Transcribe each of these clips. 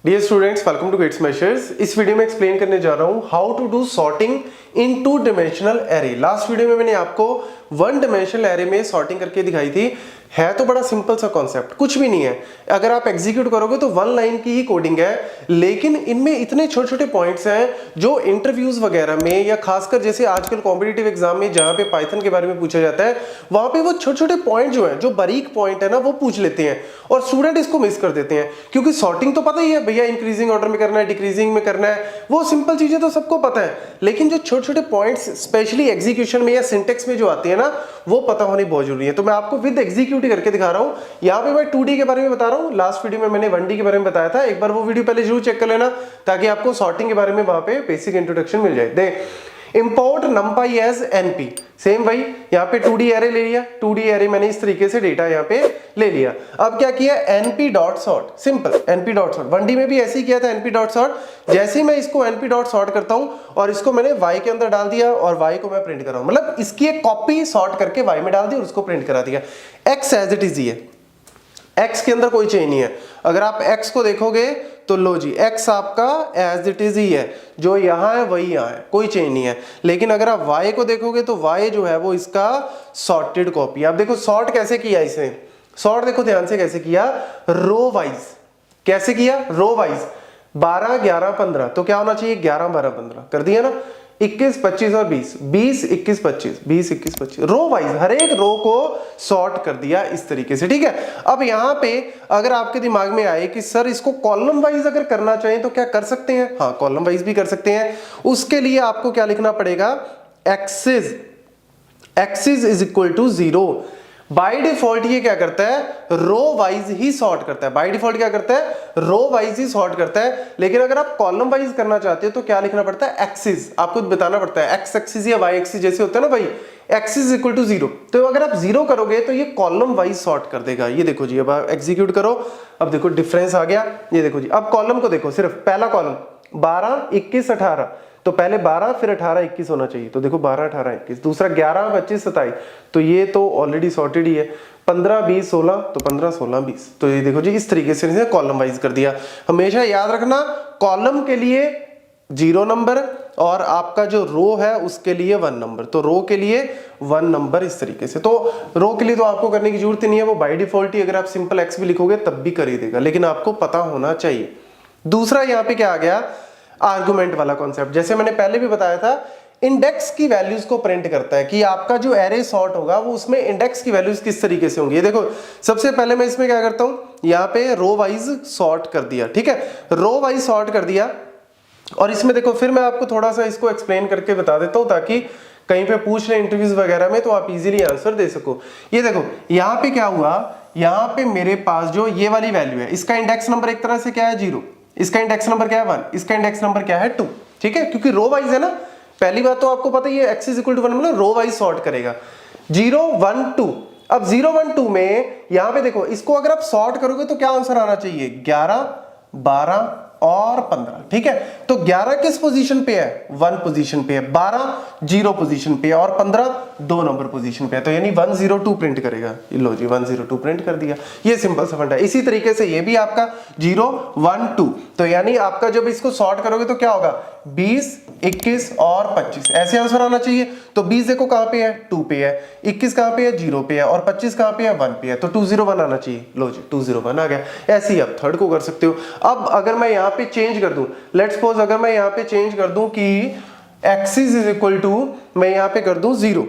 Dear students, welcome to Gate Smashers. इस video में explain करने जा रहा हूं how to do sorting in two dimensional array. Last video में मैंने आपको वन डिमेंशनल एरे में सॉर्टिंग करके दिखाई थी। है तो बड़ा सिंपल सा कॉन्सेप्ट, कुछ भी नहीं है। अगर आप एग्जीक्यूट करोगे तो वन लाइन की ही कोडिंग है, लेकिन इनमें इतने छोटे छोटे पॉइंट्स हैं जो इंटरव्यूज वगैरह में या खासकर जैसे आजकल कॉम्पिटिटिव एग्जाम में जहां पे पाइथन के बारे में पूछा जाता है, वहां पे वो छोटे छोटे पॉइंट जो है, जो बारीक पॉइंट है ना, वो पूछ लेते हैं और स्टूडेंट इसको मिस कर देते हैं। क्योंकि सॉर्टिंग तो पता ही है भैया, इंक्रीजिंग ऑर्डर में करना है, डिक्रीजिंग में करना है, वो सिंपल चीजें तो सबको पता है। लेकिन जो छोटे छोटे पॉइंट्स स्पेशली एग्जीक्यूशन में या सिंटेक्स में जो आती है ना, वो पता होनी बहुत जरूरी है। तो मैं आपको विद एग्जीक्यूट करके दिखा रहा हूं। यहाँ पे मैं 2D के बारे में बता रहा हूँ। लास्ट वीडियो में मैंने 1D के बारे में बताया था। एक बार वो वीडियो पहले जरूर चेक कर लेना ताकि आपको सॉर्टिंग के बारे में वहां पे बेसिक इंट्रोडक्शन मिल जाए। They import numpy as np, same भाई यहाँ पे 2D एरे ले लिया। 2D एरे मैंने इस तरीके से डेटा यहाँ पे ले लिया। अब क्या किया, np dot sort, simple np dot sort. 1D में भी ऐसे ही किया था, np डॉट सॉर्ट। जैसे ही मैं इसको np डॉट सॉर्ट करता हूं और इसको मैंने y के अंदर डाल दिया और y को मैं प्रिंट कर रहा हूं, मतलब इसकी एक कॉपी सॉर्ट करके y में डाल दी और उसको प्रिंट करा दिया। x एज इट इज है, x के अंदर कोई चेंज नहीं है। अगर आप x को देखोगे तो लो जी, x आपका एज इट इज ही है, जो यहां है वही यहां है, कोई चेंज नहीं है। लेकिन अगर आप y को देखोगे तो y जो है वो इसका सॉर्टेड कॉपी। आप देखो सॉर्ट कैसे किया इसने, सॉर्ट देखो ध्यान से कैसे किया, रो वाइज। कैसे किया, रो वाइज। 12 11 15, तो क्या होना चाहिए 11 12 15, कर दिया ना। 21 25 और 20, 20 21 25, 20 21 25, रो वाइज हर एक रो को सॉर्ट कर दिया इस तरीके से। ठीक है। अब यहां पे अगर आपके दिमाग में आए कि सर इसको कॉलम वाइज अगर करना चाहें तो क्या कर सकते हैं? हाँ, कॉलम वाइज भी कर सकते हैं। उसके लिए आपको क्या लिखना पड़ेगा, axis is equal to 0। By default ये क्या करता है, रो वाइज ही सॉर्ट करता है। बाय डिफॉल्ट क्या करता है, रो वाइज ही सॉर्ट करता है। लेकिन अगर आप कॉलम वाइज करना चाहते हो तो क्या लिखना पड़ता है, एक्सिस। आपको बताना पड़ता है एक्स एक्सिस या वाई एक्सिस जैसे होता है ना भाई, एक्सिस इक्वल टू 0। तो अगर आप 0 करोगे तो ये कॉलम वाइज सॉर्ट कर देगा। ये देखो जी, अब आप एग्जीक्यूट करो, अब देखो डिफरेंस आ गया। ये देखो जी, अब कॉलम को देखो, सिर्फ पहला कॉलम 12 21 18, तो पहले 12 फिर 18 21 होना चाहिए। तो देखो 12 18 21, दूसरा 11 25 27, तो ये तो ऑलरेडी सॉर्टेड ही है। 15 20 16, तो 15 16 20, तो ये देखो जी इस तरीके से कॉलम वाइज कर दिया। हमेशा याद रखना, कॉलम के लिए 0 नंबर और आपका जो रो है उसके लिए 1 नंबर। तो रो के लिए 1 नंबर इस तरीके से। तो रो के लिए तो आपको करने की जरूरत नहीं है, वो बाय डिफॉल्ट ही अगर आप सिंपल एक्स भी लिखोगे तब भी कर ही देगा, लेकिन आपको पता होना चाहिए। दूसरा यहाँ पे क्या आ गया, आर्गुमेंट वाला कॉन्सेप्ट। जैसे मैंने पहले भी बताया था, इंडेक्स की वैल्यूज को प्रिंट करता है कि आपका जो एरे सॉर्ट होगा वो उसमें इंडेक्स की वैल्यूज किस तरीके से होंगी। ये देखो, सबसे पहले मैं इसमें क्या करता हूं, यहाँ पे रो वाइज सॉर्ट कर दिया। ठीक है, रो वाइज सॉर्ट कर दिया। और इसमें देखो, फिर मैं आपको थोड़ा सा इसको एक्सप्लेन करके बता देता हूं ताकि कहीं पे पूछ रहे इंटरव्यूज वगैरह में तो आप इजीली आंसर दे सको। ये देखो यहाँ पे क्या हुआ, यहाँ पे मेरे पास जो ये वाली वैल्यू है, इसका इंडेक्स नंबर एक तरह से क्या है 0, इसका इंडेक्स नंबर क्या है 1, इसका इंडेक्स नंबर क्या है 2। ठीक है, क्योंकि रो वाइज है ना। पहली बात तो आपको पता ही है, x इज इक्वल टू 1 मतलब रो वाइज सॉर्ट करेगा। 0 1 2, अब 0 1 2 में यहां पे देखो, इसको अगर आप सॉर्ट करोगे तो क्या आंसर आना चाहिए, 11 12 और 15। ठीक है, तो 11 किस पोजीशन पे है, 1 पोजीशन पे है, 12 0 पोजीशन पे है और 15 2 नंबर पोजीशन पे है। तो यानी 102 प्रिंट करेगा। लो जी 102 प्रिंट कर दिया। ये सिंपल सा फंडा है। इसी तरीके से ये भी आपका 0 1 2, तो यानी आपका जब इसको सॉर्ट करोगे तो क्या होगा, 20 21 और 25, ऐसे आंसर आना चाहिए। तो 20 देखो कहां पे है, 2 पे है, 21 कहां पे है, 0 पे है और 25 कहां पे है, 1 पे है। तो 201 आना चाहिए। लो जी 201 आ गया। ऐसे ही आप थर्ड को कर सकते हो। अब अगर मैं यहाँ पे चेंज कर दूं, लेट्स सपोज अगर मैं यहाँ पे चेंज कर दूं कि एक्सिस इज इक्वल टू, मैं यहाँ पे कर दूं 0,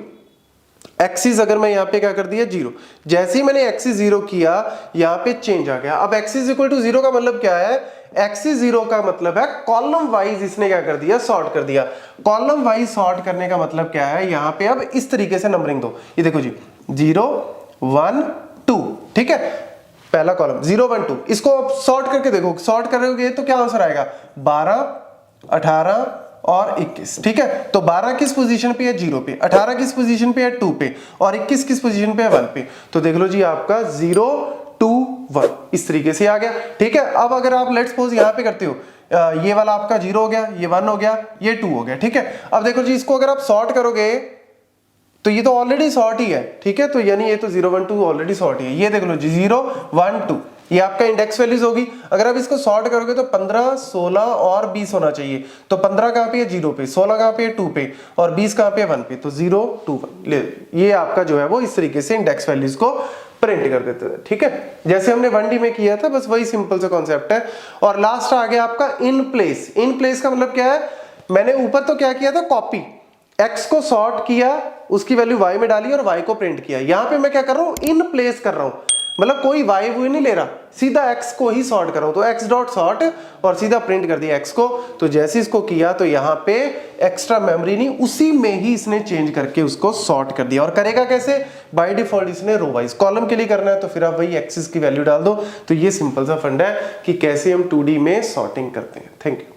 एक्सिस अगर मैं यहाँ पे क्या कर दिया 0, जैसे ही मैंने एक्सिस 0 किया यहाँ पे चेंज आ गया। अब एक्सिस इक्वल टू 0 का मतलब क्या है, एक्सिस 0 का मतलब है कॉलम वाइज इसने क्या कर दिया, सॉर्ट कर दिया। कॉलम वाइज सॉर्ट करने का मतलब क्या है, यहाँ पे अब इस तरीके से नंबरिंग दो। ये देखो जी 0 1 2, ठीक है, पहला कॉलम 0 1 2, इसको आप सॉर्ट करके देखो, सॉर्ट करोगे तो क्या आंसर आएगा, 12 18 और 21। ठीक है, तो 12 किस पोजीशन पे है, 0 पे, 18 किस पोजीशन पे है, 2 पे और 21 किस पोजीशन पे है, 1 पे। तो देख लो जी आपका 0 2 1 इस तरीके से आ गया। ठीक है, अब अगर आप लेट्स सपोज यहाँ पे करते हो, ये वाला आपका 0 हो गया, ये 1 हो गया, ये 2 हो गया। ठीक है, अब देखो जी इसको अगर आप सॉर्ट करोगे तो ये तो ऑलरेडी सॉर्ट ही है। ठीक है, तो यानी ये तो 0 1 2 ऑलरेडी सॉर्ट ही है। ये देख लो जी 0 1 2, ये आपका इंडेक्स वैल्यूज होगी। अगर आप इसको सॉर्ट करोगे तो 15, 16 और 20 होना चाहिए। तो 15 कहाँ पे है 0 पे, 16 कहाँ पे है 2 पे और 20 कहाँ पे है 1 पे, तो 0 2 1 ले। ये आपका जो है वो इस तरीके से इंडेक्स वैल्यूज को प्रिंट कर देते थे, ठीक है, जैसे हमने 1D में किया था, बस वही सिंपल सा कॉन्सेप्ट है। और लास्ट आ गया आपका इन प्लेस। इन प्लेस का मतलब क्या है, मैंने ऊपर तो क्या किया था, कॉपी, x को सॉर्ट किया, उसकी वैल्यू y में डाली और y को प्रिंट किया। यहां पे मैं क्या कर रहा हूं, इन प्लेस कर रहा हूं, मतलब कोई y वो नहीं ले रहा, सीधा x को ही सॉर्ट कर रहा हूं। तो x डॉट सॉर्ट और सीधा प्रिंट कर दिया x को। तो जैसे इसको किया तो यहाँ पे एक्स्ट्रा मेमोरी नहीं, उसी में ही इसने चेंज करके उसको सॉर्ट कर दिया। और करेगा कैसे, बाय डिफॉल्ट इसने रो वाइज, कॉलम के लिए करना है तो फिर आप वही एक्सिस की वैल्यू डाल दो। तो ये सिंपल सा फंडा है कि कैसे हम 2D में सॉर्टिंग करते हैं। Thank you.